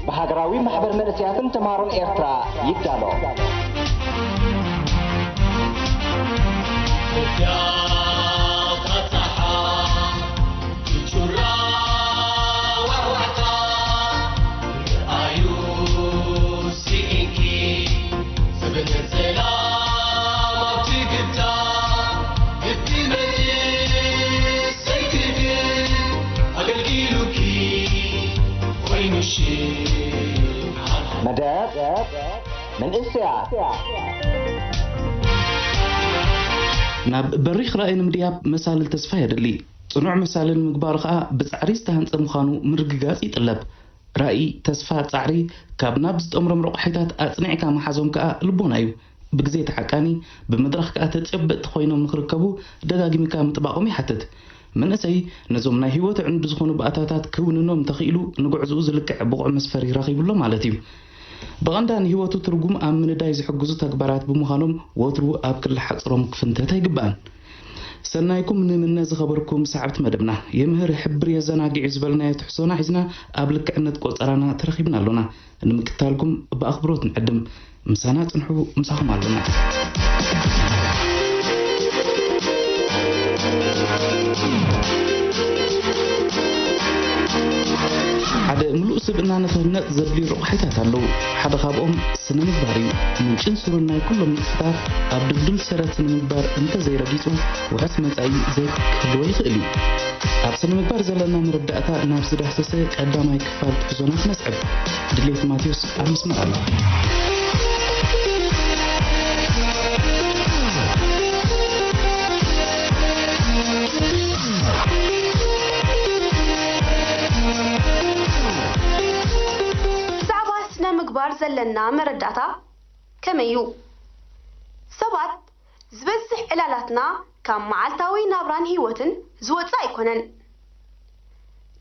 بهاجراوي محبر منسياتن تمارون إيرترا يقدالو مداد من إنسيات ناب بريخ رأينا مدياب مسال التسفايد اللي صنوع مسال المقبارقة بتعريس تهنس مخانو مرققات يطلب رأي تسفات تعري كاب نابز تأمر مرقحيتات أصنعي كام حازم كا لبونايو بجزيت حكاني بمدرخ كا تتشبت خوينو مخركبو دقاقمي كا مطباقومي حتت من أسي نزومنا هيوت عند زخونو بأتاتات كوننو متخيلو نقعزو زلكع بقع مسفري رغيب الله مالتيو بغندان هيوتو ترجم من دايز حجزو تكبرات بمخانم وترو أبكر حصرهم كفنتها يقبان سنايكم من الناس خبركم ساعات مدبنا يمهر حبر يزناقي عزبلنا يتحسونا حزنا قبلك أن تقول ترانا ترخيبنا لنا نمكتالكم بأخبروت نقدم مسانات نحو مساهم علينا حدا ملؤ سبنا نتهنأ زبلي رقحيتات اللو حدا خابهم سنة مقباري من جنسورنا كلهم نفتار أبدل سرات سنة مقبار انت زي رقيسو وحسمة أي زي كدوي خئلي أب سنة مقبار زلنا مردأتا نفس دحسسي قدام اي كفال تفزونات نسعب دليت ماتيوس أمس مقالي مقبار زلنا مرداتا كميو سبات زبزح إلالاتنا كام معالتاوي نابران هيوتن زوطا يكونن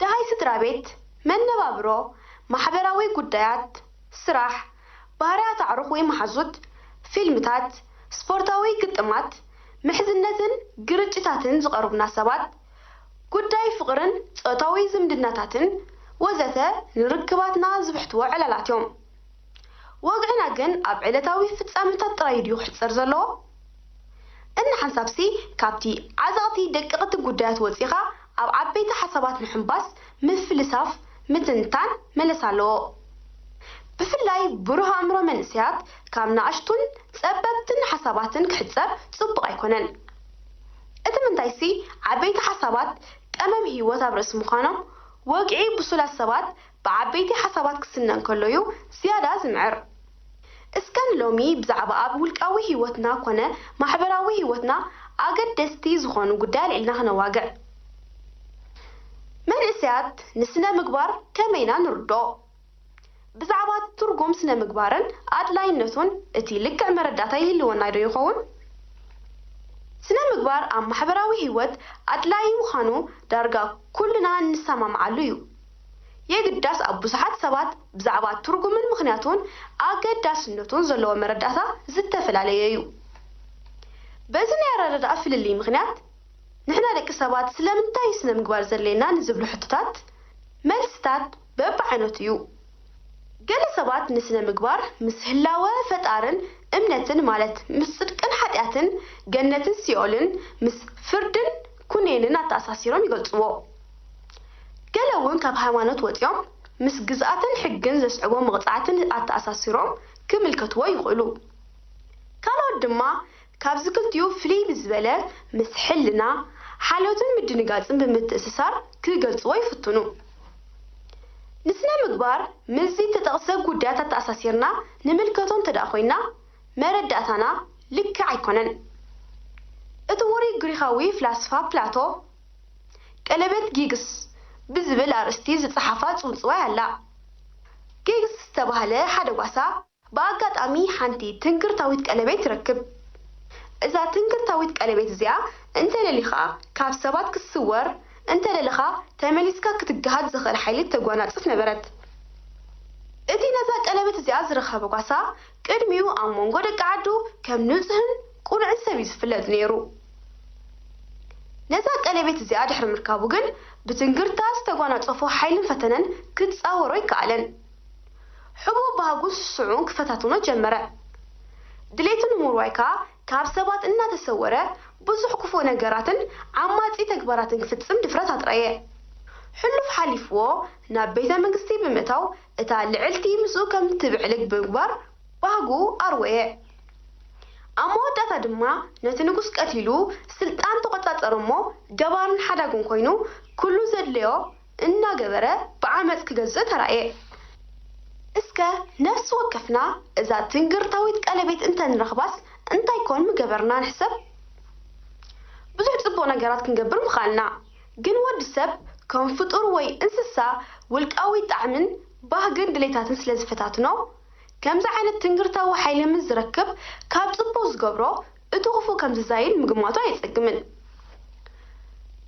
دهاي سترابيت من نبابرو محبراوي قدايات سراح بهارات عروخوي محزود فيلمتات سبورتاوي قدمات محزنتن قرجتاتن زقربنا سبات قداي فقرن صوتاوي زمدناتاتن وزته نركباتنا زبحتوا علالاتيوم وقعنا جن أبعلتاوي فتسامتات ترايديو حصر زلو إن حنسابسي كابتي عزاتي دقيقة قدات وزيخة أو عبيت حسابات الحنباس مثلساف متنتان ملسالو بفلاي بروها أمرو منسيات كامنا أشتون سببتن حساباتن كحساب صبغ يكونن إتمن تايسي عبيت حسابات كأمام هيوات برس مخانم وقعي بسولا السبات بعبيتي حسابات كسنن كليو زيادة زمعر اسكان لومي بزعبا بولكاوي هيوتنا كونه محبراوي هيوتنا اقد دستي زخونو قدال إلنا هنواقع من إسيات نسنا مقبار كمينا نردو بزعبا ترقوم سنا مقبارن أدلاين نتون اتي لكع مرداتي اللي ونايدو يخون سنا مقبار أم محبراوي هيوت أدلاين وخانو دارقا كلنا نسامة معلويو يقداس أبو سحات سبات بزعبات ترقم المخنياتون أقداس النتون زلوا مرداتا زدت فلالييو بزن يرد أفل اللي مخنيات نحنا لك سبات سلامنتاي سنا مقبار زلينا نزبلو حتتات ملستات ببعنوتيو قال سبات نسنا مقبار مسهلاوة فتارن امنتن مالت مصدقن حدياتن جنتن سيولن مس فردن كونينن أتاساسيرهم يقلصوو قالون كاب هايمانوت وطيوم مس جزاتن حقن زسعبو مقطعاتن أتاساسيرهم كملكتوا يقولو كانوا دما كاب زكلتيو فلي بزبلة مس حلنا حالوتن مدنقاتن بمتأسسار كيقلصوو يفتنو نسنا مقبار مزي تتغسب قدات أتاساسيرنا نملكتون تداخوينا مرداتنا لك عيكونن اتوري غريخاوي فلاسفا بلاتو قلبت جيجس بزبل أرستي زتصحفات صنصوا يلا جيجس استبهله حدا واسا باقات أمي حانتي تنكر تاويت قلبت ركب إذا تنكر تاويت قلبت زيا انت لليخا كاب سبات كالصور انت لليخا تمليسكا كتجهاد زخر حيلت تقوانات صف نبرت اتي نزا قلبت زيا زرخب واسا قدميو أمونغو دقعدو كم نزهن قرع سبيز فلت نيرو ነዛ ቀለቤት እዚኣ ድሕሪ ምርካቡ ግን ብትንግርታ ዝተጓናጸፎ ሓይልን ፈተነን ክትጻወሮ ይከኣለን ሕቡብ ባህጉስ ስዑን ክፈታትኖ ጀመረ ድሌትን ምርዋይካ ካብ ሰባት እናተሰወረ ብዙሕ ክፉ ነገራትን ዓማጺ ተግባራትን ክፍጽም ድፍረት አጥራየ ሕሉፍ ሓሊፍዎ ናብ ቤተ መንግስቲ ብምእታው እታ ልዕልቲ ምስኡ ከም ትብዕልግ ብምግባር ባህጉ አርወየ ኣብ መወዳእታ ድማ ነቲ ንጉስ ቀቲሉ ስልጣን ተቆጻጸረ እሞ ገባርን ሓዳጉን ኮይኑ ኩሉ ዘድልዮ እናገበረ ብዓመፅ ክገዝእ ተራእየ እስከ ነፍሲ ወከፍና እዛ ትንግርታዊት ቀለቤት እንተንረኽባስ እንታይ ኮን ምገበርና ንሕሰብ ብዙሕ ጽቡቕ ነገራት ክንገብር ምኻልና ግን ወዲ ሰብ ከም ፍጡር ወይ እንስሳ ውልቃዊ ጣዕምን ባህግን ድሌታትን ስለ ዝፈታትኖ ከምዚ ዓይነት ትንግርታዊ ሓይሊ ምስ ዝረክብ ካብ ጽቡቕ ዝገብሮ እቲ ክፉ ከም ዝዛይድ ምግማቱ ኣይጸግምን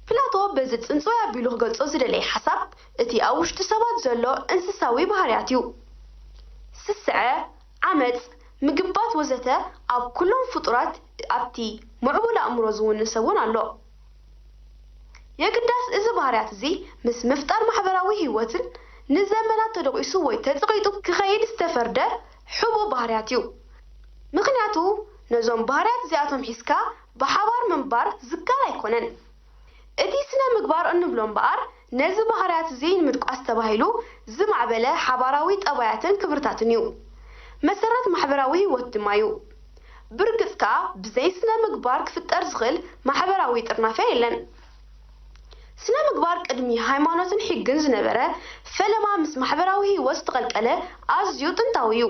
ፕላቶ በዚ ጽንጽያ ቢሉ ክገልጾ ዝደለየ ሓሳብ እቲ ኣብ ውሽጢ ሰባት ዘሎ እንስሳዊ ባህርያት እዩ ስስዐ ዓመፅ ምግባት ወዘተ ኣብ ኩሎም ፍጡራት ኣብቲ ምዕቡል ኣእምሮ ዝውንሰውን ኣሎ የግዳስ እዚ ባህርያት እዚ ምስ ምፍጣር ማሕበራዊ ህይወትን ንዘመናት ተደቂሱ ወይ ተጽቂጡ ክኸይድ ዝተፈርደ ሕቡብ ባህርያት እዩ ምክንያቱ ነዞም ባህርያት እዚኣቶም ሒዝካ ብሓባር ምንባር ዝካል ኣይኮነን እቲ ስነ ምግባር እንብሎ እምበኣር ነዚ ባህርያት እዚ ንምድቋስ ተባሂሉ ዝማዕበለ ሓባራዊ ጠባያትን ክብርታትን እዩ መሰረት ማሕበራዊ ህይወት ድማ እዩ ብርግጽካ ብዘይ ስነ ምግባር ክፍጠር ዝኽእል ማሕበራዊ ጥርናፍያ የለን ስነ ምግባር ቅድሚ ሃይማኖትን ሕግን ዝነበረ ፈለማ ምስ ማሕበራዊ ህይወት ዝተቐልቀለ ኣዝዩ ጥንታዊ እዩ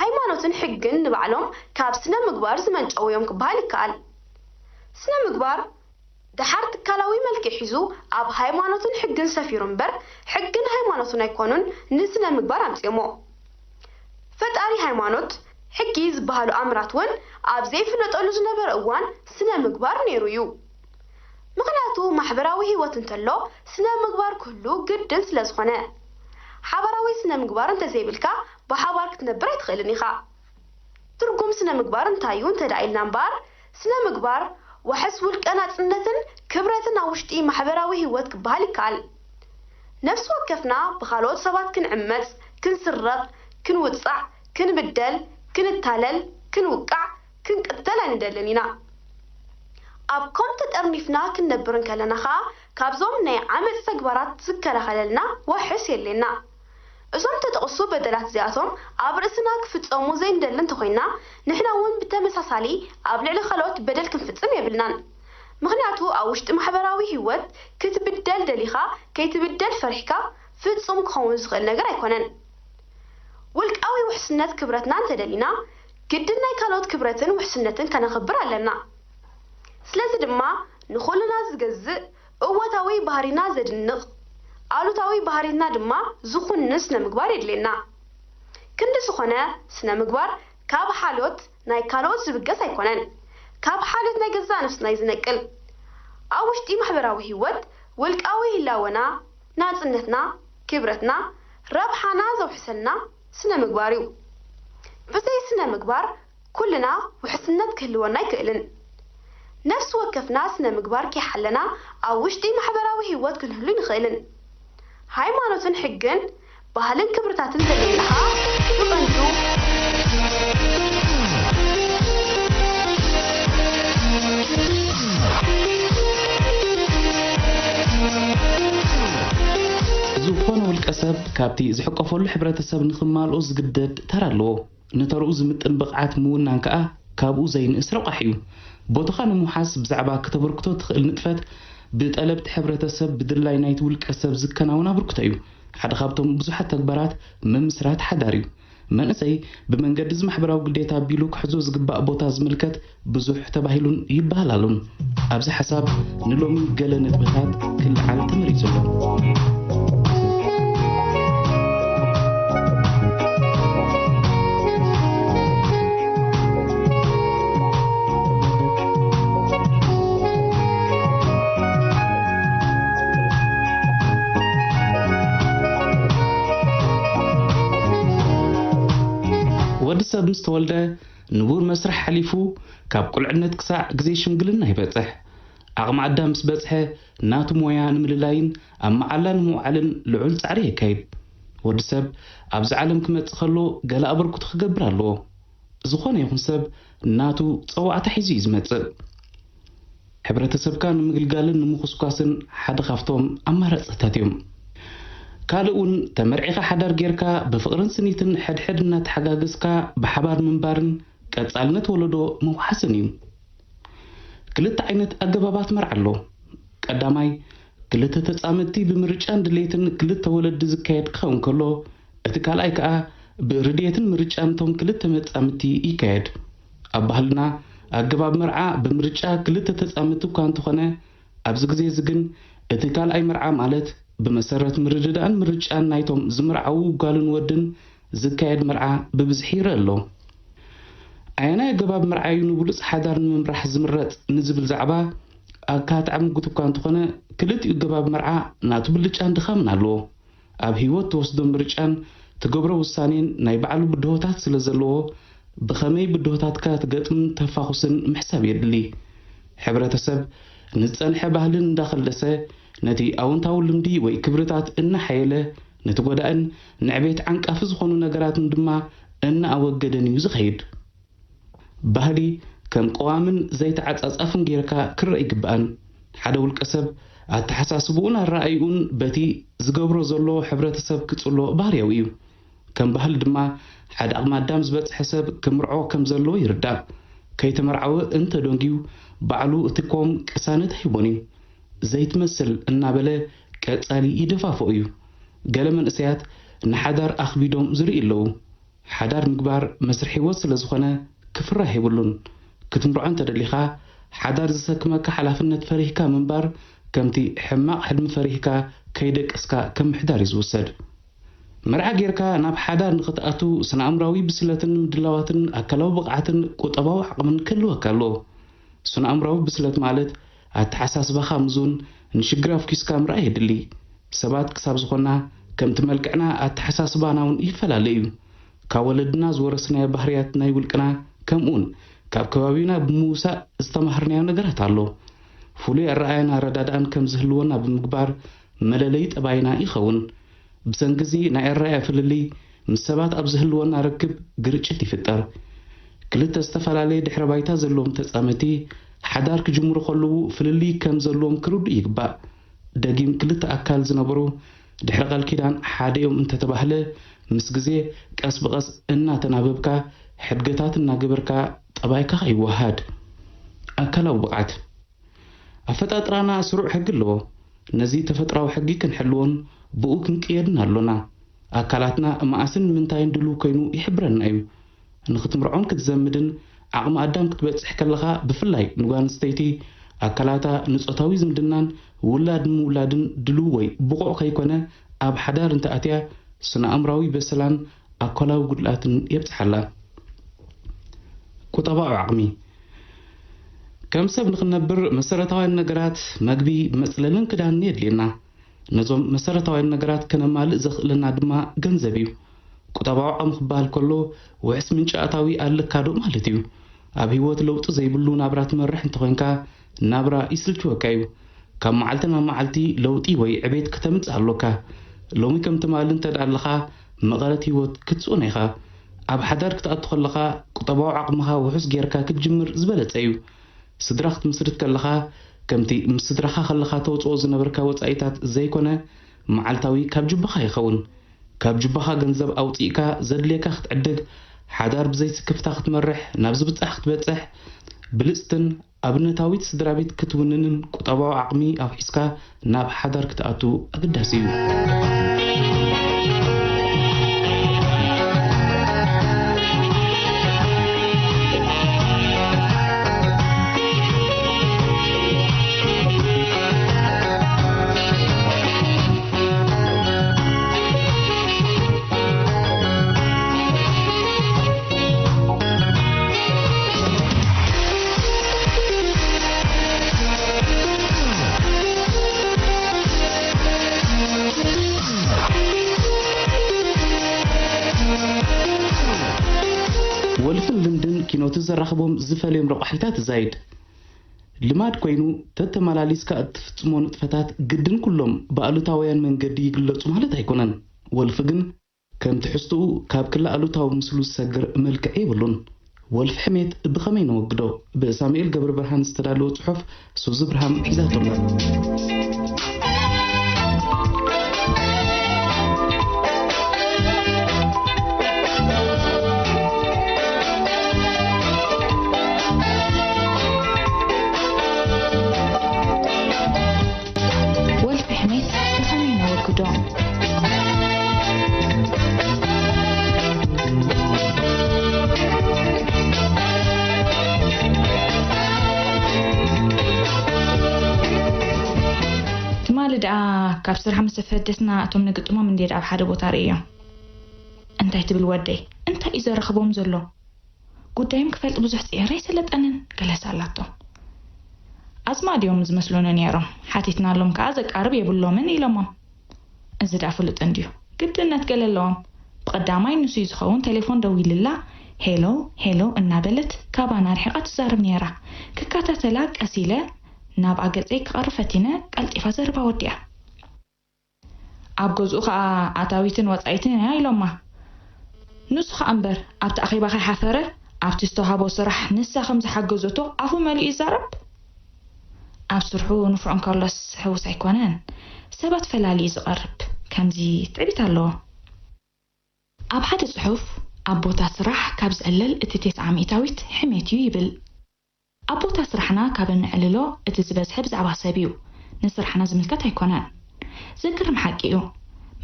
ሃይማኖትን ሕግን ንባዕሎም ካብ ስነ ምግባር ዝመንጨው እዮም ክበሃል ይከኣል ስነ ምግባር ድሓር ትካላዊ መልክዕ ሒዙ ኣብ ሃይማኖትን ሕግን ሰፊሩ እምበር ሕግን ሃይማኖትን ኣይኮኑን ንስነ ምግባር ኣምፂሞ ፈጣሪ ሃይማኖት ሕጊ ዝበሃሉ ኣምራት እውን ኣብ ዘይፍለጠሉ ዝነበረ እዋን ስነ ምግባር ነይሩ እዩ ምክንያቱ ማሕበራዊ ህይወት እንተሎ ስነ ምግባር ኩሉ ግድን ስለ ዝኾነ ሓባራዊ ስነ ምግባር እንተዘይብልካ ብሓባር ክትነብር ኣይትኽእልን ኢኻ ትርጉም ስነ ምግባር እንታይ እዩ እንተዳኢልና እምበር ስነ ምግባር ወሕስ ውልቀ ናጽነትን ክብረትን ኣብ ውሽጢ ማሕበራዊ ህይወት ክበሃል ይከኣል ነፍሲ ወከፍና ብኻልኦት ሰባት ክንዕመፅ ክንስረቕ ክንውፃዕ ክንብደል ክንታለል ክንውቃዕ ክንቅተል ኣይንደልን ኢና ኣብ ከምቲ ጠርኒፍና ክንነብር ከለና ኸኣ ካብዞም ናይ ዓመፅ ተግባራት ዝከላኸለልና ወሕስ የለና እዞም ተጠቕሱ በደላት እዚኣቶም ኣብ ርእስና ክፍጸሙ ዘይንደሊ እንተኾይና ንሕና እውን ብተመሳሳሊ ኣብ ልዕሊ ካልኦት በደል ክንፍጽም የብልናን ምክንያቱ ኣብ ውሽጢ ማሕበራዊ ህይወት ክትብደል ደሊኻ ከይትብደል ፈሪሕካ ፍጹም ክኸውን ዝኽእል ነገር ኣይኮነን ውልቃዊ ውሕስነት ክብረትና እንተደሊና ግድን ናይ ካልኦት ክብረትን ውሕስነትን ከነኽብር ኣለና ስለዚ ድማ ንኹልና ዝገዝእ እወታዊ ባህሪና ዘድንቕ ኣሉታዊ ባህሪና ድማ ዝኹንስ ስነ ምግባር የድልየና ክንዲ ዝኾነ ስነ ምግባር ካብ ሓልዮት ናይ ካልኦት ዝብገስ ኣይኮነን ካብ ሓልዮት ናይ ገዛ ነፍስና ይዝነቅል ኣብ ውሽጢ ማሕበራዊ ህይወት ውልቃዊ ህላወና ናጽነትና ክብረትና ረብሓና ዘውሕሰልና ስነ ምግባር እዩ ብዘይ ስነ ምግባር ኩልና ውሕስነት ክህልወና ኣይክእልን ነፍሲ ወከፍና ስነ ምግባር ከይሓለና ኣብ ውሽጢ ማሕበራዊ ህይወት ክንህሉ ንኽእልን ሃይማኖትን ሕግን ባህልን ክብርታትን ዘለናኻ ብቐንዱ ዝኾነ ውልቀ ሰብ ካብቲ ዝሕቀፈሉ ሕብረተሰብ ንኽማልኦ ዝግደድ ተራ ኣለዎ ነተርኡ ዝምጥን ብቕዓት ምውናን ከዓ ካብኡ ዘይንእስ ረቋሕ እዩ ቦታኻ ንምሓስ ብዛዕባ ከተበርክቶ ትኽእል ንጥፈት ብጠለብቲ ሕብረተሰብ ብድላይ ናይቲ ውልቀ ሰብ ዝከናወን ኣበርክቶ እዩ ሓደ ካብቶም ብዙሓት ተግባራት ምምስራት ሓዳር እዩ መንእሰይ ብመንገዲ ማሕበራዊ ግዴታ ኣቢሉ ክሕዞ ዝግባእ ቦታ ዝምልከት ብዙሕ ተባሂሉን ይበሃል ኣሎን ኣብዚ ሓሳብ ንሎሚ ገለ ነጥብታት ክልዓል ተመሪጹ ኣሎ ወዲሰብ ምስ ተወልደ ንቡር መስርሕ ሓሊፉ ካብ ቁልዕነት ክሳዕ ግዜ ሽምግልና ይበጽሕ عقم عدام سبزحه ناتو مويا نمللاين أما علان موعلن لعول تعريه كايد ود سب أبز عالم كمت خلو قال أبركو تخجبر له زخون يخون سب ناتو تصوعت حزيز مت حبرتسب كان مقلقالن نمخصكاسن حد خافتهم أما رأساتيهم كالؤون تمرعيخ حدار جيركا بفقرن سنيتن حد ناتحقاقسكا بحبار منبارن كاتسالنت ولدو موحسنيو كلت عينت أقبابات مرعلو قداماي كلت تتصامتي بمرجان دليتن كلت ولد زكايت قون كلو اتكال ايكا برديتن مرجان توم كلت متصامتي ايكايد أبهلنا أقباب مرعا بمرجا كلت تتصامتو كانتو خانه أبزغزي زغن اتكال اي مرعا مالت بمسرت مرددان مرجان نايتوم زمرعو قالن ودن زكايد مرعا ببزحير اللو أنا جباب مرعي نبلس حدار من راح زمرت نزبل زعبا أكاد عم قطب كانت خنا كلت جباب مرعى ناتبلج عند خامن علو أب هيوت توصدم برجان تجبروا السانين نايبعلو بدهوتات سلزلو بخمي بدهوتات كات قتم تفاخسن محساب يدلي حبرة سب نتسان حبهلن داخل لسه نتي أون تاول لمدي ويكبرتات إن حيلة نتقول أن نعبيت عنك أفز خونو نجارات ندما إن أوجدني يزخيد ባህሊ ከም ቀዋምን ዘይተዓጻጻፍን ጌርካ ክርአ ይግባን ሓደ ውልቀ ሰብ ኣተሓሳስቡን ኣራእዩን በቲ ዝገብሮ ዘሎ ሕብረተሰብ ክጽሎ ባህርያዊ እዩ ከም ባህል ድማ ሓደ ኣቅማዳም ዝበጽሐ ሰብ ክምርዖ ከም ዘሎ ይርዳእ ከይተመርዓወ እንተ ዶንጊዩ ባዕሉ እትኮም ቅሳነት ሂቦኒ ዘይትመስል እናበለ ቀጻሊ ይደፋፎ እዩ ገለ መንእሰያት ንሓዳር ኣኽቢዶም ዝርኢ ኣለዉ ሓዳር ምግባር መስርሕ ህይወት ስለ ዝኾነ كفرة هيبلون كتمرعن تدليخا حدار زسكمك حلافنة فريحكا منبار كمتي حماق حلم فريحكا كيدك اسكا كم حدار يزوسد مرعا جيركا ناب حدار نخطأتو سنة أمراوي بسلاتن مدلاواتن أكلاو بقعاتن قطباو حقمن كلو أكالو سنة أمراوي بسلات مالت أتحساس بخا مزون نشقراف كيسكا مرعا يدلي سبات كساب زخونا كم تملكعنا أتحساس باناون يفلا ليو كاولدنا زورسنا بحرياتنا يقولكنا كمون كاب كبابينا بموسى استمهرنا نجرت على فولي الرأينا ردادان كم زهلونا بمقبار ملاليت أباينا يخون بسنجزي نعرّا في اللي مسبات أبزهلونا ركب قرتشتي في الدار كلت استفعل عليه دحر بايتا زلوم تسامتي حدار كجمهور خلو في اللي كم زلوم كرود يقبأ دقيم كلت أكل زنبرو دحر قال كيدان حادي يوم انت تبهله مسجزي كاس بقص إننا تناببك حدقتات الناقبركا طبايكا يوهاد أكلاو بقعت أفتات رانا سروع حق اللو نزي تفتراو حقي كن حلون بقوك نكيدنا اللونا أكلاتنا مأسن من تاين دلو كينو يحبرن أيو نختمرعون كتزمدن عقم أدام كتبتسح كاللغا بفلاي نوغان ستيتي أكلاتا نسوتاوي زمدنان ولاد مولادن دلووي بقوع كيكونا أب حدار انت أتيا سنة أمراوي بسلان أكلاو قدلاتن يبتحلا كطباع عقمي كم سب نخنبر مسارتاوي النجارات مجبي مثلاً كده نيد لنا نظام مسارتاوي النجارات كنا مال زخ لنا دما جنزبيو كطباع عم خبال كله وعس من شاتاوي قال كادو مالتيو أبي وقت لو تزي بلو نبرات مرح انتقينكا نبرة يسلتوا كايو كم معلتنا معلتي لو تيوي عبيد كتمت علوكا لو مي كم تمالن تدعلخا مغالتي وقت كتسونيخا أب حدارك تأدخل لخا كطباع عقمها وحس جيركا كتجمر زبالت أيو صدرخت مسرتك لخا كمتي مصدرخا خلخا توصوز نبركا وصايتات زي كونه معلتاوي كاب جبخا يخون كاب جبخا جنزب أوطيكا زدليكا ختعدد حدار بزي سكفتا ختمرح نابز بتصح ختبتصح بلستن أبنتاويت صدرابيت كتوننن كطباع عقمي أو حسكا ناب حدارك تأتو أقداسيو ولفن لندن كينو تزرخبهم زفليم رقحيتات زايد ልማድ ኮይኑ ተተማላሊስካ እትፍጽሞ ንጥፈታት ግድን ኩሎም በአሉታውያን መንገዲ ይግለጹ ማለት አይኮነን ወልፍ ግን ከም ትሕዝቱ ካብ ክላ አሉታው ምስሉ ሰግር መልክዕ ይብሉን ወልፍ ሕሜት ብኸመይ ነወግዶ በሳሙኤል ገብረ ብርሃን ዝተዳለወ ጽሑፍ ሱዝ ብርሃን ሒዛቶም ካብ ስራሕ መሰፈደስና እቶም ንግጥሞም እንዴት ኣብ ሓደ ቦታ ርእዮም እንታይ ትብል ወደይ እንታይ ይዘረኽቦም ዘሎ ጉዳይም ክፈልጥ ብዙሕ ጽዕረ ይሰለጠንን ገለሳላቶ ኣዝማድዮም ዝመስሉን ነይሮም ሓቲትናሎም ከዓ ዘቃርብ የብሎምን ኢሎሞም እዚ ዳፍሉጥ እንዲዩ ግድነት ገለለዎም ብቀዳማይ ንሱ ዝኸውን ቴሌፎን ደው ይልላ ሄሎ እናበለት ካባና ርሒቃ ትዛረብ ነይራ ክካታተላ ቀሲለ ናብ ኣገፀይ ክቐርፈቲነ ቀልጢፋ ዘርባ ወዲያ ኣብ ገዝኡ ከዓ ኣታዊትን ወጻኢትን ኢሎማ ንሱ ከዓ እምበር ኣብቲ ኣኺባ ሓፈረ ኣብቲ ዝተውሃቦ ስራሕ ንሳ ከም ዝሓገዘቶ ኣፉ መሊኡ ይዛረብ ኣብ ስርሑ ንፍዑን ካሎስ ሕውስ ኣይኮነን ሰባት ፈላልዩ ዝቐርብ ከምዚ ትዕቢት ኣለዎ ኣብ ሓደ ጽሑፍ ኣብ ቦታ ስራሕ ካብ ዝዕለል እቲ 900ዊት ሕሜት እዩ ይብል ኣብ ቦታ ስራሕና ካብ እንዕልሎ እቲ ዝበዝሐ ብዛዕባ ሰብ እዩ ንስራሕና ዝምልከት ኣይኮነን ዝግርም ሓቂ እዩ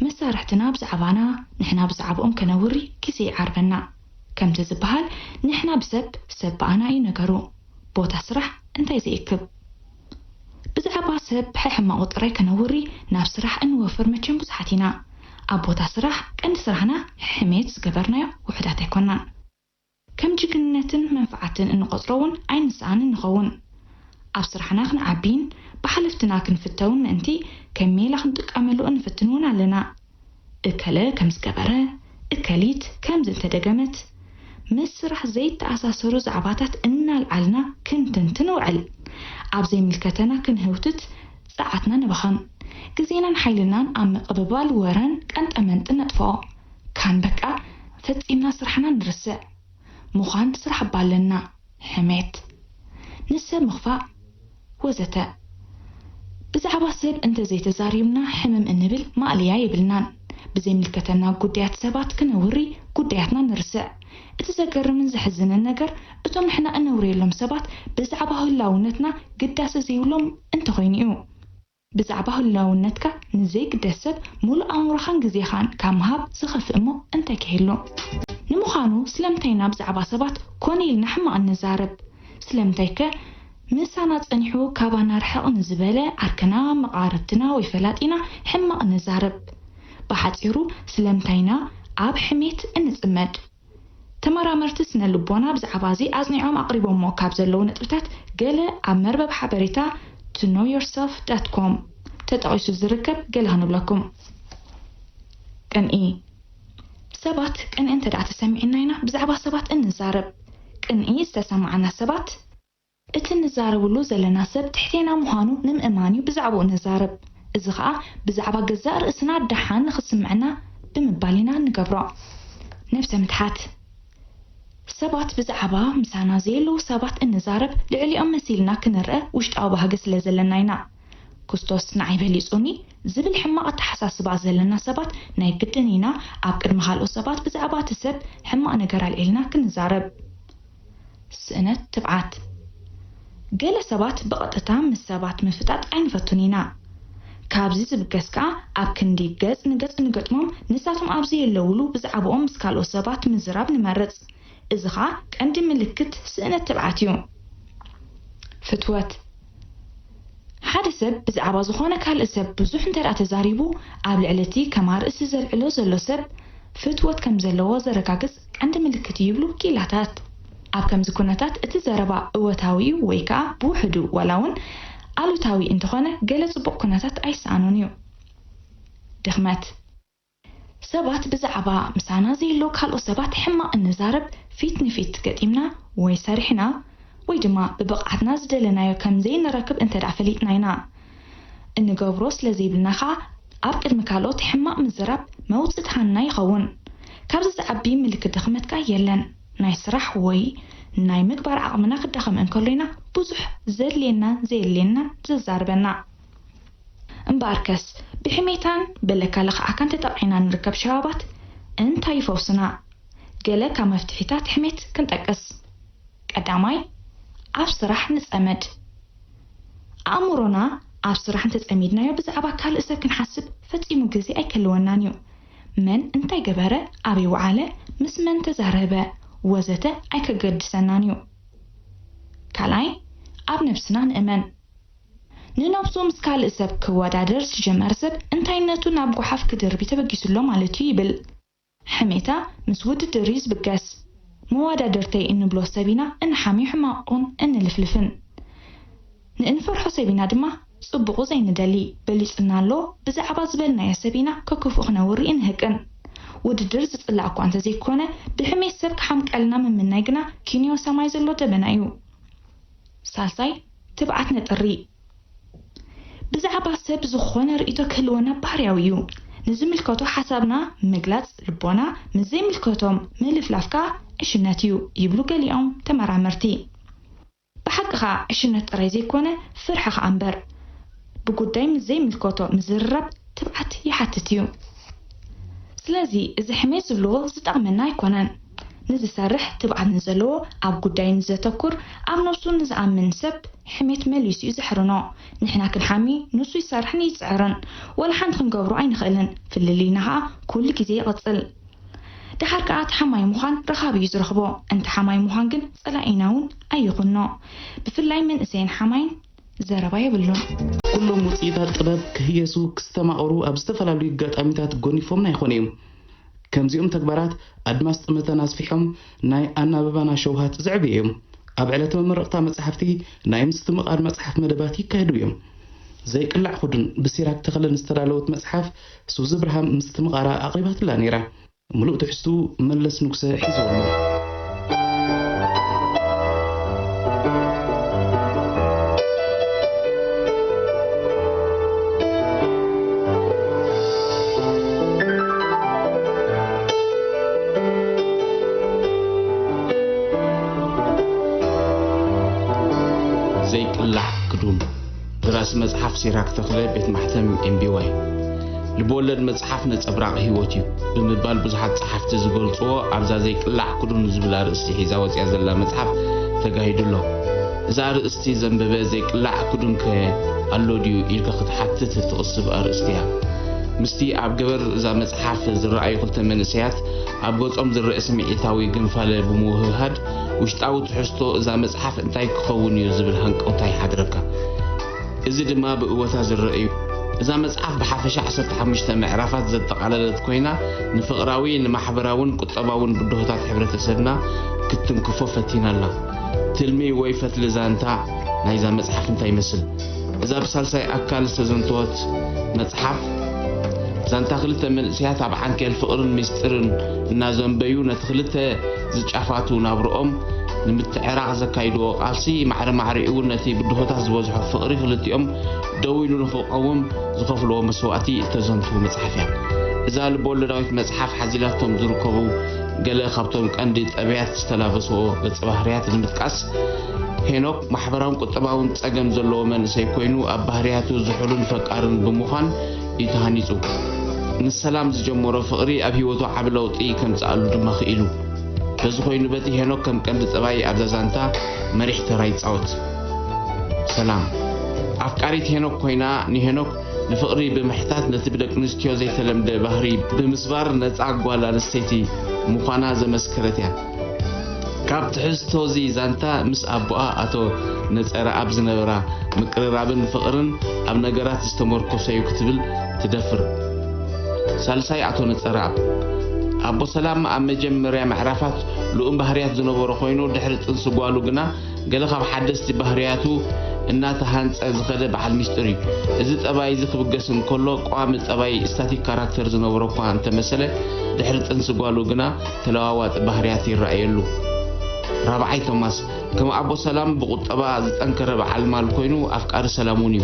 መሳርሕትና ብዛዕባና ንሕና ብዛዕባኦም ከነውሪ ግዜ ይዓርበና ከምቲ ዝበሃል ንሕና ብሰብ በኣና እዩ ነገሩ ቦታ ስራሕ እንታይ ዘይክብ ብዛዕባ ሰብ ሕማቕ ጥራይ ከነውሪ ናብ ስራሕ እንወፍር መቸም ብዙሓት ኢና ኣብ ቦታ ስራሕ ቀንዲ ስራሕና ሕሜት ዝገበርናዮ ውሕዳት ኣይኮናን ከም ጅግንነትን መንፋዓትን እንቆጽሮውን ኣይንስኣንን ንኸውን ኣብ ስራሕና ክንዓቢን ብሓለፍትና ክንፍተውን ምእንቲ ከም ሜላ ክንጥቀመሉ እንፍትንውን ኣለና እከለ ከም ዝገበረ እከሊት ከም ዝተደገመት ምስ ስራሕ ዘይተኣሳሰሩ ዛዕባታት እናልዓልና ክንትንትን ውዕል ኣብ ዘይምልከተና ክንህውትት ጸዓትና ንበኸን ግዜናን ሓይልናን ኣብ ምቕብባል ወረን ቀንጠመንጥን ነጥፍኦ ካን በቃ ፈጺምና ስራሕና ንርስዕ ምዃን ስራሕ ባለና ሕሜት ንሰብ ምኽፋእ ወዘተ ብዛዕባ ሰብ እንተ ዘይተዛሪብና ሕመም እንብል ማእልያ ይብልናን ብዘይምልከተና ጉዳያት ሰባት ክነውሪ ጉዳያትና ንርስዕ እቲ ዘገርምን ዘሕዝንን ነገር እቶም ንሕና እነውርየሎም ሰባት ብዛዕባ ህላውነትና ግዳሰ ዘይብሎም እንተኾይኑ እዩ ብዛዕባ ህላውነትካ ንዘይግደስ ሰብ ሙሉእ ኣእምሮኻን ግዜኻን ካብ ምሃብ ዝኸፍእ እሞ እንታይ ክህሉ ንምዃኑ ስለምንታይና ብዛዕባ ሰባት ኮነ ኢልና ሕማቕ እንዛረብ ስለምንታይ ከ ምሳና ጸኒሑ ካባና ርሕቕ ንዝበለ ዓርክና መቓርብትና ወይ ፈላጢና ሕማቕ እንዛረብ ብሓፂሩ ስለምንታይና ኣብ ሕሜት እንጽመድ ተመራመርቲ ስነ ልቦና ብዛዕባ እዚ ኣጽኒዖም ኣቕሪቦሞ ካብ ዘለዉ ነጥብታት ገለ ኣብ መርበብ ሓበሬታ toknowyourself.com ተጠቒሱ ዝርከብ ገለ ክንብለኩም ቅንኢ ሰባት ቅንኢ እንተደኣ ተሰሚዕና ኢና ብዛዕባ ሰባት እንዛረብ ቅንኢ ዝተሰማዓና ሰባት እቲ ንዛረብሉ ዘለና ሰብ ትሕቴና ምዃኑ ንምእማን እዩ ብዛዕባኡ ንዛረብ እዚ ከዓ ብዛዕባ ገዛእ ርእስና ደሓን ንኽስምዐና ብምባል ኢና ንገብሮ ነፍሰ ምትሓት ሰባት ብዛዕባ ምሳና ዘየለዉ ሰባት እንዛረብ ልዕሊኦም መሲልና ክንርአ ውሽጣዊ ባህጊ ስለ ዘለና ኢና ክርስቶስ ንዓይ በሊጹኒ ዝብል ሕማቕ ኣተሓሳስባ ዘለና ሰባት ናይ ግድን ኢና ኣብ ቅድሚ ካልኦት ሰባት ብዛዕባ እቲ ሰብ ሕማቕ ነገር ኣልዒልና ክንዛረብ ስእነት ትብዓት ገለ ሰባት ብቐጥታ ምስ ሰባት ምፍጣጥ ኣይንፈቱን ኢና ካብዚ ዝብገስ ከዓ ኣብ ክንዲ ገጽ ንገጽ ንገጥሞም ንሳቶም ኣብዚ የለውሉ ብዛዕባኦም ምስ ካልኦት ሰባት ምዝራብ ንመርጽ እዚ ከዓ ቀንዲ ምልክት ስእነት ትብዓት እዩ ፍትወት ሓደ ሰብ ብዛዕባ ዝኾነ ካልእ ሰብ ብዙሕ እንተደኣ ተዛሪቡ ኣብ ልዕሊ እቲ ከማ ርእሲ ዘልዕሎ ዘሎ ሰብ ፍትወት ከም ዘለዎ ዘረጋግጽ ቀንዲ ምልክት ይብሉ ኪላታት ኣብ ከምዚ ኩነታት እቲ ዘረባ እወታዊ ወይ ከዓ ብውሕዱ ዋላ እውን ኣሉታዊ እንተኾነ ገለ ጽቡቕ ኩነታት ኣይሰኣኑን እዩ ድኽመት ሰባት ብዛዕባ ምሳና ዘየለዉ ካልኦት ሰባት ሕማቕ እንዛረብ ፊት ንፊት ገጢምና ወይ ሰሪሕና ወይ ድማ ብብቕዓትና ዝደለናዮ ከም ዘይንረክብ እንተዳ ፈሊጥና ኢና እንገብሮ ስለዘይብልና ኸዓ ኣብ ቅድሚ ካልኦት ሕማቕ ምዝራብ መውፅት ሃና ይኸውን ካብዚ ዝዓቢ ምልክት ድኽመትካ የለን ናይ ስራሕ ወይ ናይ ምግባር ዓቕምና ክዳኸም እንከሎይና ብዙሕ ዘድልየና ዘየድልየና ዘዛርበና እምበኣርከስ ብሕሜታን በለካልኽዓካን ተጠቂዕና ንርከብ ሸባባት እንታይ ይፈውስና ገለ ካብ መፍትሒታት ሕሜት ክንጠቅስ ቀዳማይ ኣብ ስራሕ ንፀመድ ኣእምሮና ኣብ ስራሕ እንተፀሚድናዮ ብዛዕባ ካልእ ሰብ ክንሓስብ ፈፂሙ ግዜ ኣይከልወናን እዩ መን እንታይ ገበረ ኣበይ ወዓለ ምስ መን ተዛረበ ወዘተ ኣይከገድሰናን እዩ ካልኣይ ኣብ ነብስና ንእመን ንነብሱ ምስ ካልእ ሰብ ክወዳደር ዝጀመረ ሰብ እንታይነቱ ናብ ጓሓፍ ክድርቢ ተበጊሱሎ ማለት እዩ ይብል ሕሜታ ምስ ውድድር እዩ ዝብገስ መወዳደርተይ እንብሎ ሰቢና እንሓሚ ሕማቑን እንልፍልፍን ንእንፈርሖ ሰቢና ድማ ጽቡቕ ዘይንደሊ በሊጽና ኣሎ ብዛዕባ ዝበልናዮ ሰቢና ከክፉ ክነውር እንህቅን ውድድር ዝጽላዕ እኳ እንተዘይኮነ ብሕሜት ሰብ ክሓምቀልና ምምናይ ግና ኪንዮ ሰማይ ዘሎ ደበና እዩ ሳልሳይ ትብዓት ነጥሪ ብዛዕባ ሰብ ዝኾነ ርእይቶ ክህልወና ባህርያዊ እዩ ንዝምልከቶ ሓሳብና ምግላጽ ልቦና ምዘይምልከቶም ምልፍላፍካ ዕሽነት እዩ ይብሉ ገሊኦም ተመራመርቲ ብሓቂኻ ዕሽነት ጥራይ ዘይኮነ ፍርሒ ኸ እምበር ብጉዳይ ምዘይምልከቶ ምዝርራብ ትብዓት ይሓትት እዩ ስለዚ እዚ ሕሜት ዝብልዎ ዝጠቕመና ኣይኮነን ንዝሰርሕ ትብዓት ንዘለዎ ኣብ ጉዳይ ንዘተኩር ኣብ ነፍሱ ንዝኣምን ሰብ ሕሜት መሊሱ እዩ ዝሕርኖ ንሕና ክንሓሚ ንሱ ይሰርሕን ይፅዕርን ወላ ሓንቲ ክንገብሮ ኣይንኽእልን ፍልሊና ኸዓ ኩሉ ግዜ ይቕፅል ድሓር ከዓ ተሓማይ ምዃን ረኻቢ እዩ ዝረኽቦ እንተ ሓማይ ምዃን ግን ፀላኢና እውን ኣይኹኖ ብፍላይ መንእሰይን ሓማይን ዘረባ የብሉን ኩሎም ውፅኢታት ጥበብ ክህየሱ ክስተማቕሩ ኣብ ዝተፈላለዩ ኣጋጣሚታት ጎኒፎምና ይኾኑ እዮም ከምዚኦም ተግባራት ኣድማስ ጥመተና ኣስፊሖም ናይ ኣናበባና ሸውሃት ዝዕብዩ እዮም ኣብ ዕለተ መመረቕታ መጽሓፍቲ ናይ ምስትምቓር መጽሓፍ መደባት ይካየዱ እዮም ዘይቅላዕ ኹድን ብሲራክ ተኸለን ዝተዳለወት መጽሓፍ ሱዚ ብርሃም ምስትምቓራ ኣቕሪባትላ ነይራ ሙሉእ ትሕዝቱ መለስ ንጉሰ ሒዝዎ ዘይቅላዕ ክዱም ድራስ መጽሓፍ ሲራክ ተኽለ ቤት ማሕተም ኤምቢዋይ ልቦወለድ መጽሓፍ ነጸብራቕ ህይወት እዩ ብምባል ብዙሓት ጸሓፍቲ ዝገልጽዎ ኣብዛ ዘይቅላዕ ክዱም ዝብል ኣርእስቲ ሒዛ ወፂያ ዘላ መጽሓፍ ተጋሂዱሎ እዛ ኣርእስቲ ዘንበበ ዘይቅላዕ ክዱም ከ ኣሎ ድዩ ኢልካ ክትሓትት ትቕስብ ኣርእስቲ እያ ምስቲ ኣብ ገበር እዛ መጽሓፍ ዝረኣዩ ክልተ መንእሰያት ኣብ ገጾም ዝረአ ስምዒታዊ ግንፋለ ብምውህሃድ ውሽጣዊ ትሕዝቶ እዛ መጽሓፍ እንታይ ክኸውን እዩ ዝብል ሃንቀውታ ይሓድረካ እዚ ድማ ብእወታ ዝረአ እዩ እዛ መጽሓፍ ብሓፈሻ 15 ምዕራፋት ዘጠቓለለት ኮይና ንፍቕራዊ ንማሕበራውን ቁጠባውን ብድሆታት ሕብረተሰብና ክትንክፎ ፈቲናላ ትልሚ ወይ ፈትሊ ዛንታ ናይዛ መጽሓፍ እንታይ ይመስል እዛ ብሳልሳይ ኣካል ዝተዘንተወት መጽሓፍ ዛንታ ክልተ መንእሰያት ኣብ ዓንኬል ፍቕርን ምስጢርን እናዘንበዩ ነቲ ክልተ ዝጫፋቱ ናብርኦም ንምትዕራቕ ዘካይድዎ ቃልሲ ማዕረማዕሪኡ ነቲ ብድሆታት ዝበዝሖ ፍቕሪ ክልቲኦም ደው ኢሉ ንኽቆም ዝኸፍልዎ መስዋእቲ ተዘንቱ መጽሓፍ እያ እዛ ልቦወለዳዊት መጽሓፍ ሓዚላቶም ዝርከቡ ገለ ካብቶም ቀንዲ ጠብያት ዝተላበስዎ ገጸ ባህርያት ንምጥቃስ ሄኖክ ማሕበራውን ቁጠባውን ፀገም ዘለዎ መንእሰይ ኮይኑ ኣብ ባህርያቱ ዝሕሉን ፈቃርን ብምዃን እዩ ተሃኒፁ ንሰላም ዝጀመሮ ፍቕሪ ኣብ ህይወቱ ዓቢ ለውጢ ከምፅኣሉ ድማ ክኢሉ በዚ ኮይኑ በቲ ሄኖክ ከም ቀንዲ ፀባይ ኣብ ዛዛንታ መሪሕ ተራ ይፃወት ሰላም ኣፍቃሪት ሄኖክ ኮይና ንሄኖክ ንፍቕሪ ብምሕታት ነቲ ብደቂ ኣንስትዮ ዘይተለምደ ባህሪ ብምስባር ነፃ ጓል ኣንስተይቲ ምዃና ዘመስከረት እያ ካብ ትሕዝቶ እዚ ዛንታ ምስ ኣቦኣ ኣቶ ነፀረ ኣብ ዝነበራ ምቅርራብን ፍቕርን ኣብ ነገራት ዝተመርኮሰ እዩ ክትብል ትደፍር ሳልሳይ ኣቶ ነፀረ ኣቦ ሰላም ኣብ መጀመርያ ምዕራፋት ልኡም ባህርያት ዝነበሮ ኮይኑ ድሕሪ ጥንሲ ጓሉ ግና ገለ ካብ ሓደስቲ ባህርያቱ እናተሃንፀ ዝኸደ በዓል ሚስጥር እዩ እዚ ጠባይ እዚ ክብገስ እንከሎ ቋሚ ጠባይ ስታቲክ ካራክተር ዝነበሮ እኳ እንተመሰለ ድሕሪ ጥንሲ ጓሉ ግና ተለዋዋጢ ባህርያት ይረኣየሉ رابعي توماس كما أبو سلام بقطبة أنكر بعلم الكوينو أفكار سلامونيو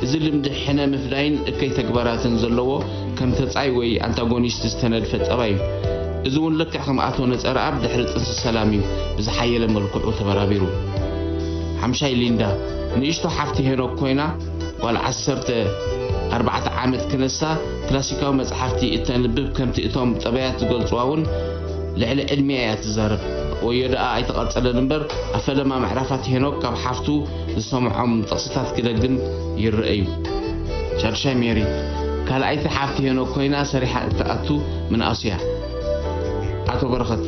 إذا لمدحنا مفلاين كي تكبرات زلوا كم تتعي وي أنتاغونيست استند فتأبايو إذا ونلك كم أتو نتأر عبد حرت أنس سلامي بز حي لما الكوع تبرابيرو حمشاي ليندا نيشتو حفتي هنا كوينا ولا عسرت 4 عامت كنسا كلاسيكاو مصحفتي اتنبب كم تئتهم طبيعات تقلصواون لعل علميات تزارب ويدا اي تقصل نمبر افلما معرفات هنوك كاب حفتو سمعهم تقصيتات كدغن يرأيو شرشا ميري قال اي حفتي هنوك كوينا صريحه تاتو من اسيا اتو برخت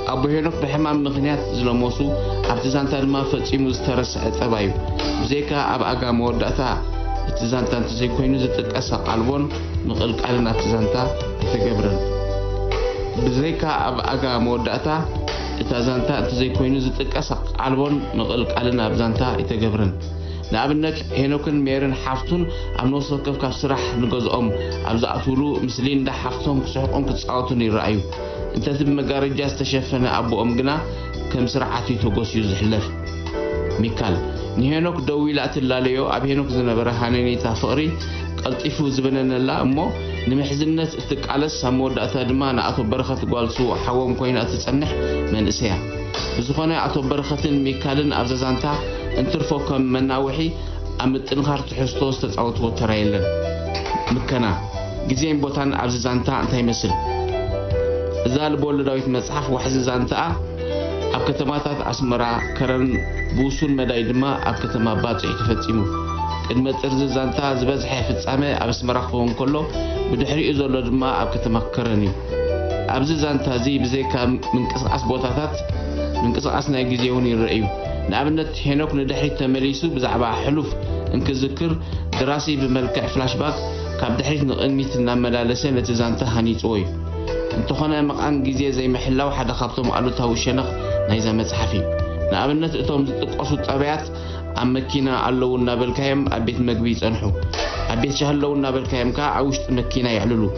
ابو هنوك بحمام مغنيات زلموسو ابتزانتا ما فصيمو استرسع طبايو زيكا اب اغا موداتا اتزانتا زي كوينو زتقص قلبون مقلقالنا اتزانتا تتجبرن بزيكا اب اغا موداتا اتزانتا زي كوينو زتقص قلبون مقلقالنا بزانتا يتجبرن نابنك هنوكن ميرن حفتون ام نوسكف كاف سراح نغزኦም ابزاتولو مسلين دا حفتهم كسحقهم كتصاوتون يرايو انت تب مغارجا استشفنا ابوهم غنا كم سرعاتي توغسيو زحلف ميكال نهنوك دويلات اللاليو اب هنوك زنبره هانينيتا فقري قلطيفو زبننلا امو نمحزنت استقالس سموداتا دما ناتو برخت غالسو حوم كوينا تصنح من اسيا بزخونه اتو برختن ميكالن ابزازانتا انترفوكم مناوحي امطنخار تحستو استصاوتو ترايلن مكنا غزين بوتان ابزازانتا انتي مسل زال بول داويت مصحف وحز زانتا اب كتماتات اسمرا كرن بوسون مداي دما اب كتما باصي تفصيمو قدمه طرز زانتا زبزح فصامه اب اسمرا خون كله بدحري زولو دما اب كتما كرني ابز زانتا زي بزيكا منقصاص بوتاتات منقصاص ناي غزيون يرأيو نابنت هنوك ندحري تمليسو بزعبا حلوف انكذكر دراسي بملكع فلاش باك كاب دحريت نقنيتنا ملالسه نتزانتا هانيصوي انتخنا مقان غزي زي محلاو حدا خابتهم قالوتاو شنخ نايزا مصحفي نابنت اتوم تقصو طبيعات ام مكينه علونا بالكايم ابيت مغبي صنحو ابيت شهلونا بالكايم كا عوشت مكينه يعللو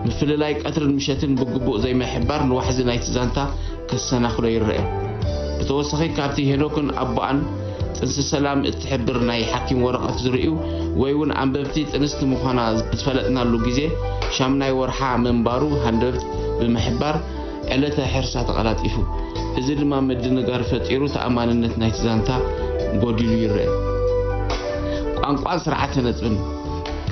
مفللاي قتر المشتن بغبو زي ما حبار نوحز نايت زانتا كسناخلو يرئ بتوسخي كابتي هنوكن ابان تنس سلام اتحبر ناي حكيم ورقه زريو ويون انببتي تنست مخانا بتفلطنا لو غزي شامناي ورحا منبارو هندبت بمحبار علته حرسات قلاطيفو اذا لما مدنغار فطيرو تامانነት نايت زانتا غوديلو يرئ قانقان سرعه نصبن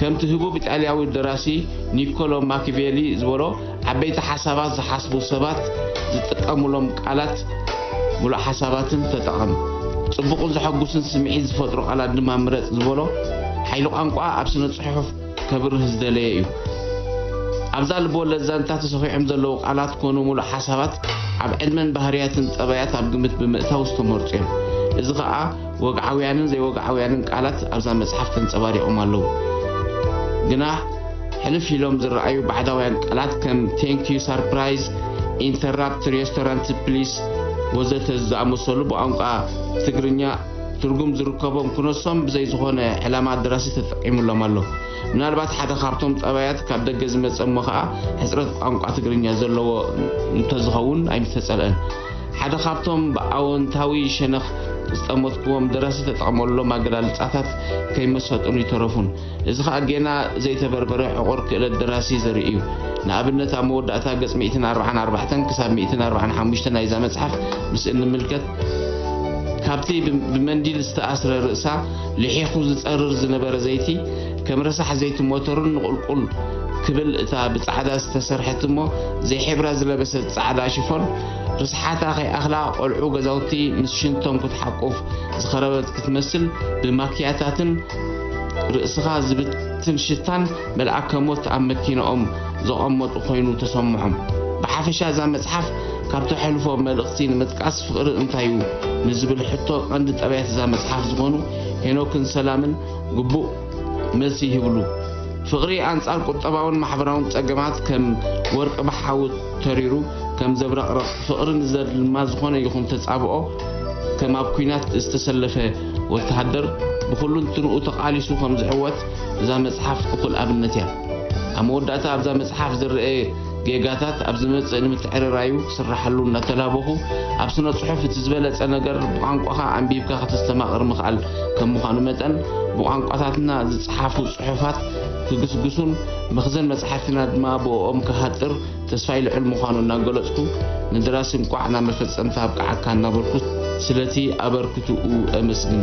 كم تهبو بإيطالياوي دراسي نيكولو ماكيافيلي زبرو عبيت حسابات زحسبو سبات زتقاملهم قالات ملو حساباتن تتقام صبقون زحغوسن سمعي زفطرو قالات دما مرص زبرو حيلو قانقا ابسن صحف كبر هزدليو ابزال بول زانتا تسخيهم زلو قالات كونو ملو حسابات اب علمن بهرياتن طبيعات اب قمت بمئتاو استمرطين اذا قا وقعاويانن زي وقعاويانن قالات ابزال مصحف تنصباريقوم الله جنا حلف يلوم زرعيو بعداوين قالات كم thank you surprise interrupt restaurant please وزت زامسولو بانقا تግርኛ ትርጉም ዝርከቦም ኩነሶም ብዘይ ዝኾነ ዕላማ ድራሲ ተጠቂሙሎም ኣሎ ምናልባት ሓደ ካብቶም ጠባያት ካብ ደገ ዝመጸሞ ከዓ ሕጽረት ቋንቋ ትግርኛ ዘለዎ እንተዝኸውን ኣይምተጸልአን ሓደ ካብቶም ብኣወንታዊ ሸነኽ ዝጠመጥክዎም ድራሲ ተጠቅመሎም ኣገላልጻታት ከይመሰጡን ይተረፉን እዚ ከዓ ገና ዘይተበርበረ ዕቑር ክእለት ድራሲ ዘርኢ እዩ ንኣብነት ኣብ መወዳእታ ገጽ 144 ክሳብ 145 ናይዛ መጽሓፍ ምስ እንምልከት ካብቲ ብመንዲል ዝተኣስረ ርእሳ ልሒኹ ዝጸርር ዝነበረ ዘይቲ ከም ረሳሕ ዘይቲ ሞተርን ንቁልቁል ክብል እታ ብጻዕዳ ዝተሰርሐት እሞ ዘይሕብራ ዝለበሰት ጻዕዳ ሽፎን ርስሓታ ኸይ ኣኽላ ቆልዑ ገዛውቲ ምስ ሽንቶም ክትሓቁፍ ዝኸረበት ክትመስል ብማክያታትን ርእስኻ ዝብትን ሽታን መልኣከ ሞት ኣብ መኪንኦም ዘቐመጡ ኮይኑ ተሰምዖም ብሓፈሻ እዛ መጽሓፍ ካብቲ ሕልፎ መልእኽቲ ንምጥቃስ ፍቕሪ እንታይ እዩ ንዝብል ሕቶ ቀንዲ ጠባያት እዛ መጽሓፍ ዝኾኑ ሄኖክን ሰላምን ግቡእ መልሲ ይህብሉ ፍቕሪ ኣንጻር ቁጠባውን ማሕበራውን ጸገማት ከም ወርቂ ባሓዊ ተሪሩ ከም ዘብረቕረቕ ፍቕርን ዘድልማ ዝኾነ ይኹን ተጻብኦ ከም ኣብ ኩናት ዝተሰለፈ ወተሃደር ብኩሉን ትንኡ ተቃሊሱ ከም ዝዕወት እዛ መጽሓፍ እኩል ኣብነት እያ ኣብ መወዳእታ ኣብዛ መጽሓፍ ዝርአ ጌጋታት ኣብ ዝመጽእ ንምትዕርራዩ ስራሕሉ እናተላበኹ ኣብ ስነ ጽሑፍ እትዝበለጸ ነገር ብቋንቋኻ ኣንቢብካ ክትስተማቕር ምኽኣል ከም ምዃኑ መጠን ብቋንቋታትና ዝጽሓፉ ጽሑፋት ክግስግሱን መኽዘን መጽሓፍትና ድማ ብኦም ክሃጥር ተስፋይ ልዕል ምዃኑ እናገለጽኩ ንደራሲ እንቋዕ ናብ መፈጸምታ ኣብቅዓካ እናበርኩት ስለቲ ኣበርክትኡ ኣመስግን